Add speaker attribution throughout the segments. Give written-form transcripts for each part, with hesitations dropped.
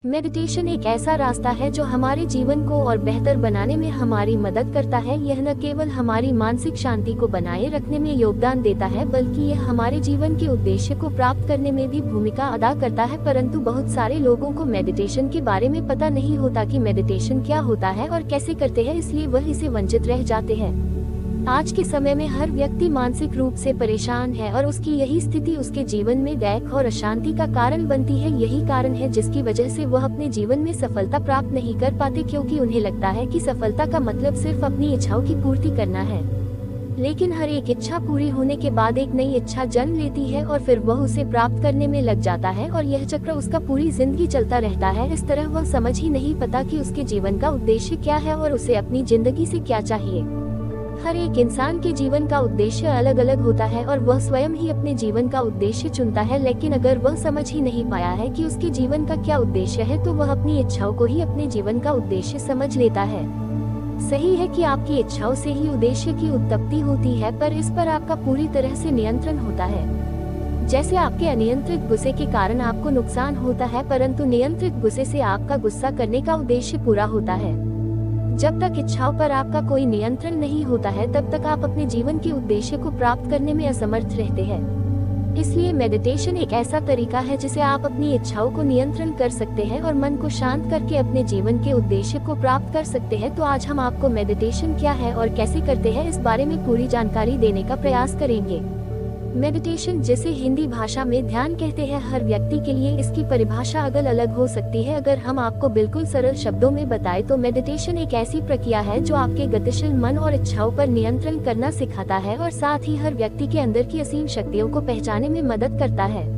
Speaker 1: Meditation एक ऐसा रास्ता है जो हमारे जीवन को और बेहतर बनाने में हमारी मदद करता है। यह न केवल हमारी मानसिक शांति को बनाए रखने में योगदान देता है, बल्कि यह हमारे जीवन के उद्देश्य को प्राप्त करने में भी भूमिका अदा करता है। परंतु बहुत सारे लोगों को मेडिटेशन के बारे में पता नहीं होता कि मेडिटेशन क्या होता है और कैसे करते हैं, इसलिए वह इसे वंचित रह जाते हैं। आज के समय में हर व्यक्ति मानसिक रूप से परेशान है और उसकी यही स्थिति उसके जीवन में दैख और अशांति का कारण बनती है। यही कारण है जिसकी वजह से वह अपने जीवन में सफलता प्राप्त नहीं कर पाते, क्योंकि उन्हें लगता है कि सफलता का मतलब सिर्फ अपनी इच्छाओं की पूर्ति करना है। लेकिन हर एक इच्छा पूरी होने के बाद एक नई इच्छा जन्म लेती है और फिर वह उसे प्राप्त करने में लग जाता है और यह चक्र उसका पूरी जिंदगी चलता रहता है। इस तरह वह समझ ही नहीं पाता कि उसके जीवन का उद्देश्य क्या है और उसे अपनी जिंदगी से क्या चाहिए। हर एक इंसान के जीवन का उद्देश्य अलग अलग होता है और वह स्वयं ही अपने जीवन का उद्देश्य चुनता है। लेकिन अगर वह समझ ही नहीं पाया है कि उसके जीवन का क्या उद्देश्य है, तो वह अपनी इच्छाओं को ही अपने जीवन का उद्देश्य समझ लेता है। सही है कि आपकी इच्छाओं से ही उद्देश्य की उत्पत्ति होती है, पर इस पर आपका पूरी तरह से नियंत्रण होता है। जैसे आपके अनियंत्रित गुस्से के कारण आपको नुकसान होता है, परंतु नियंत्रित गुस्से से आपका गुस्सा करने का उद्देश्य पूरा होता है। जब तक इच्छाओं पर आपका कोई नियंत्रण नहीं होता है, तब तक आप अपने जीवन के उद्देश्य को प्राप्त करने में असमर्थ रहते हैं। इसलिए मेडिटेशन एक ऐसा तरीका है जिसे आप अपनी इच्छाओं को नियंत्रण कर सकते हैं और मन को शांत करके अपने जीवन के उद्देश्य को प्राप्त कर सकते हैं। तो आज हम आपको मेडिटेशन क्या है और कैसे करते हैं, इस बारे में पूरी जानकारी देने का प्रयास करेंगे। मेडिटेशन, जिसे हिंदी भाषा में ध्यान कहते हैं, हर व्यक्ति के लिए इसकी परिभाषा अलग अलग हो सकती है। अगर हम आपको बिल्कुल सरल शब्दों में बताएं तो मेडिटेशन एक ऐसी प्रक्रिया है जो आपके गतिशील मन और इच्छाओं पर नियंत्रण करना सिखाता है और साथ ही हर व्यक्ति के अंदर की असीम शक्तियों को पहचानने में मदद करता है।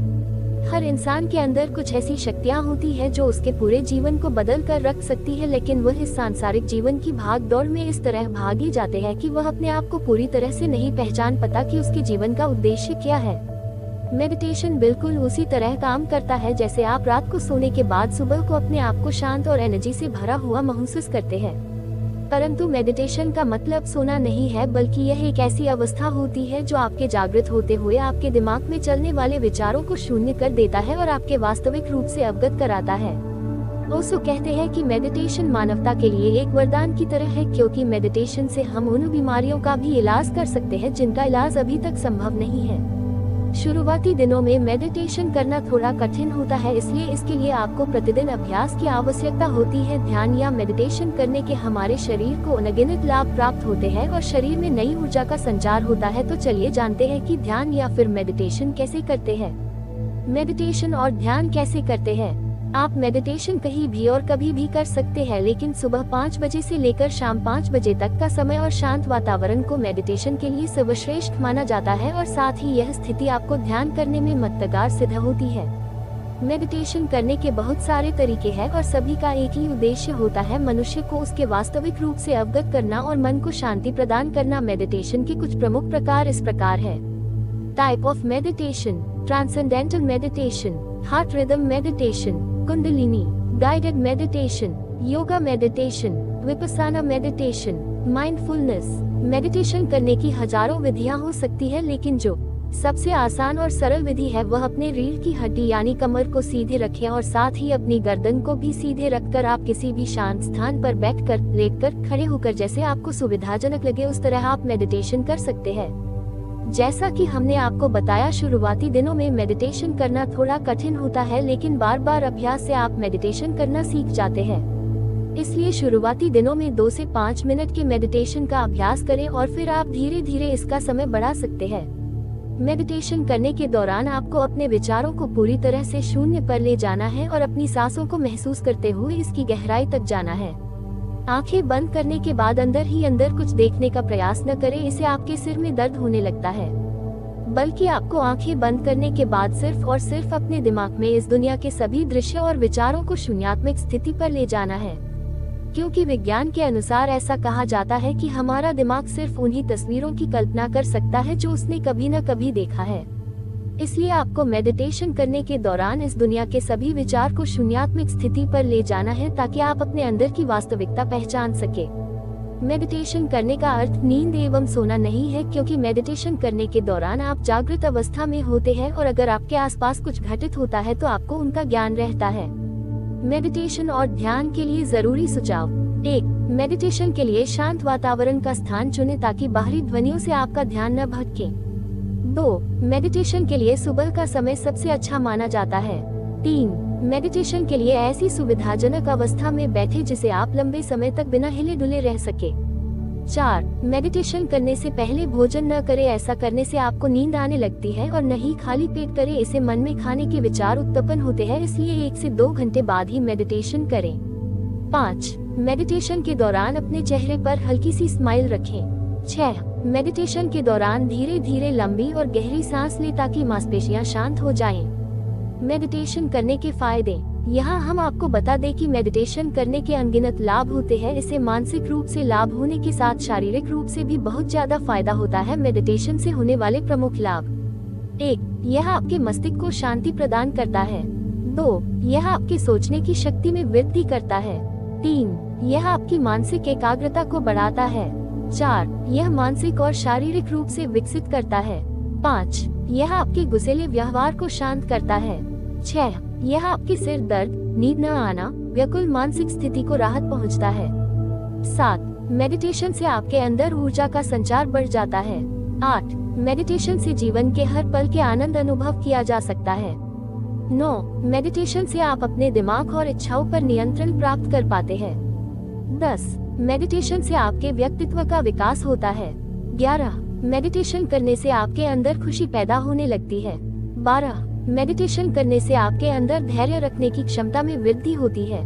Speaker 1: हर इंसान के अंदर कुछ ऐसी शक्तियां होती है जो उसके पूरे जीवन को बदल कर रख सकती है, लेकिन वह इस सांसारिक जीवन की भाग दौड़ में इस तरह भागे जाते हैं कि वह अपने आप को पूरी तरह से नहीं पहचान पाता कि उसके जीवन का उद्देश्य क्या है। मेडिटेशन बिल्कुल उसी तरह काम करता है जैसे आप रात को सोने के बाद सुबह को अपने आप को शांत और एनर्जी से भरा हुआ महसूस करते हैं। परंतु मेडिटेशन का मतलब सोना नहीं है, बल्कि यह एक ऐसी अवस्था होती है जो आपके जागृत होते हुए आपके दिमाग में चलने वाले विचारों को शून्य कर देता है और आपके वास्तविक रूप से अवगत कराता है। ओशो कहते हैं कि मेडिटेशन मानवता के लिए एक वरदान की तरह है, क्योंकि मेडिटेशन से हम उन बीमारियों का भी इलाज कर सकते हैं जिनका इलाज अभी तक संभव नहीं है। शुरुआती दिनों में मेडिटेशन करना थोड़ा कठिन होता है, इसलिए इसके लिए आपको प्रतिदिन अभ्यास की आवश्यकता होती है। ध्यान या मेडिटेशन करने के हमारे शरीर को अनगिनत लाभ प्राप्त होते हैं और शरीर में नई ऊर्जा का संचार होता है। तो चलिए जानते हैं कि ध्यान या फिर मेडिटेशन कैसे करते हैं। मेडिटेशन और ध्यान कैसे करते हैं। आप मेडिटेशन कहीं भी और कभी भी कर सकते हैं, लेकिन सुबह 5 बजे से लेकर शाम 5 बजे तक का समय और शांत वातावरण को मेडिटेशन के लिए सर्वश्रेष्ठ माना जाता है और साथ ही यह स्थिति आपको ध्यान करने में मददगार सिद्ध होती है। मेडिटेशन करने के बहुत सारे तरीके हैं और सभी का एक ही उद्देश्य होता है, मनुष्य को उसके वास्तविक रूप से अवगत करना और मन को शांति प्रदान करना। मेडिटेशन के कुछ प्रमुख प्रकार इस प्रकार है। Type of meditation: transcendental meditation, heart rhythm meditation, kundalini, guided meditation, yoga meditation, Vipassana meditation, mindfulness. Meditation करने की हजारों विधियां हो सकती है, लेकिन जो सबसे आसान और सरल विधि है वह अपने रीढ़ की हड्डी यानी कमर को सीधे रखें और साथ ही अपनी गर्दन को भी सीधे रखकर आप किसी भी शांत स्थान पर बैठकर, लेटकर, खड़े होकर, जैसे आपको सुविधाजनक लगे उस तरह आप मेडिटेशन कर सकते हैं। जैसा कि हमने आपको बताया, शुरुआती दिनों में मेडिटेशन करना थोड़ा कठिन होता है, लेकिन बार बार अभ्यास से आप मेडिटेशन करना सीख जाते हैं। इसलिए शुरुआती दिनों में 2 से 5 मिनट के मेडिटेशन का अभ्यास करें और फिर आप धीरे धीरे इसका समय बढ़ा सकते हैं। मेडिटेशन करने के दौरान आपको अपने विचारों को पूरी तरह से शून्य पर ले जाना है और अपनी सांसों को महसूस करते हुए इसकी गहराई तक जाना है। आंखें बंद करने के बाद अंदर ही अंदर कुछ देखने का प्रयास न करें, इससे आपके सिर में दर्द होने लगता है। बल्कि आपको आंखें बंद करने के बाद सिर्फ और सिर्फ अपने दिमाग में इस दुनिया के सभी दृश्य और विचारों को शून्यात्मक स्थिति पर ले जाना है, क्योंकि विज्ञान के अनुसार ऐसा कहा जाता है कि हमारा दिमाग सिर्फ उन्हीं तस्वीरों की कल्पना कर सकता है जो उसने कभी न कभी देखा है। इसलिए आपको मेडिटेशन करने के दौरान इस दुनिया के सभी विचार को शून्यात्मक स्थिति पर ले जाना है, ताकि आप अपने अंदर की वास्तविकता पहचान सके। मेडिटेशन करने का अर्थ नींद एवं सोना नहीं है, क्योंकि मेडिटेशन करने के दौरान आप जागृत अवस्था में होते हैं और अगर आपके आसपास कुछ घटित होता है तो आपको उनका ज्ञान रहता है। मेडिटेशन और ध्यान के लिए जरूरी सुझाव। 1. मेडिटेशन के लिए शांत वातावरण का स्थान चुनें ताकि बाहरी ध्वनियों से आपका ध्यान न भटके। 2. मेडिटेशन के लिए सुबह का समय सबसे अच्छा माना जाता है। 3. मेडिटेशन के लिए ऐसी सुविधाजनक अवस्था में बैठे जिसे आप लंबे समय तक बिना हिले डुले रह सके। 4. मेडिटेशन करने से पहले भोजन न करें, ऐसा करने से आपको नींद आने लगती है, और नहीं खाली पेट करें, इससे मन में खाने के विचार उत्पन्न होते हैं, इसलिए 1 से 2 घंटे बाद ही मेडिटेशन करें। 5. मेडिटेशन के दौरान अपने चेहरे पर हल्की सी स्माइल रखें। 6. मेडिटेशन के दौरान धीरे धीरे लंबी और गहरी सांस लें ताकि मांसपेशियां शांत हो जाएं। मेडिटेशन करने के फायदे। यहाँ हम आपको बता दें कि मेडिटेशन करने के अनगिनत लाभ होते हैं। इससे मानसिक रूप से लाभ होने के साथ शारीरिक रूप से भी बहुत ज्यादा फायदा होता है। मेडिटेशन से होने वाले प्रमुख लाभ। 1. यह आपके मस्तिष्क को शांति प्रदान करता है। 2. यह आपके सोचने की शक्ति में वृद्धि करता है। 3. यह आपकी मानसिक एकाग्रता को बढ़ाता है। 4. यह मानसिक और शारीरिक रूप से विकसित करता है। 5. यह आपके गुस्सेले व्यवहार को शांत करता है। 6. यह आपके सिर दर्द, नींद न आना, व्याकुल मानसिक स्थिति को राहत पहुंचता है। 7. मेडिटेशन से आपके अंदर ऊर्जा का संचार बढ़ जाता है। 8. मेडिटेशन से जीवन के हर पल के आनंद अनुभव किया जा सकता है। 9. मेडिटेशन से आप अपने दिमाग और इच्छाओं पर नियंत्रण प्राप्त कर पाते हैं। 10. मेडिटेशन से आपके व्यक्तित्व का विकास होता है। 11. मेडिटेशन करने से आपके अंदर खुशी पैदा होने लगती है। 12. मेडिटेशन करने से आपके अंदर धैर्य रखने की क्षमता में वृद्धि होती है।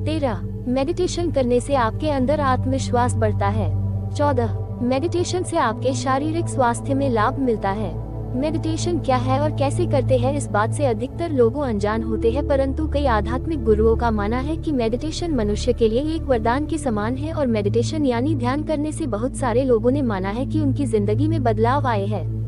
Speaker 1: 13. मेडिटेशन करने से आपके अंदर आत्मविश्वास बढ़ता है। 14. मेडिटेशन से आपके शारीरिक स्वास्थ्य में लाभ मिलता है। मेडिटेशन क्या है और कैसे करते हैं, इस बात से अधिकतर लोगों अनजान होते हैं, परंतु कई आध्यात्मिक गुरुओं का मानना है कि मेडिटेशन मनुष्य के लिए एक वरदान के समान है, और मेडिटेशन यानी ध्यान करने से बहुत सारे लोगों ने माना है कि उनकी जिंदगी में बदलाव आए हैं।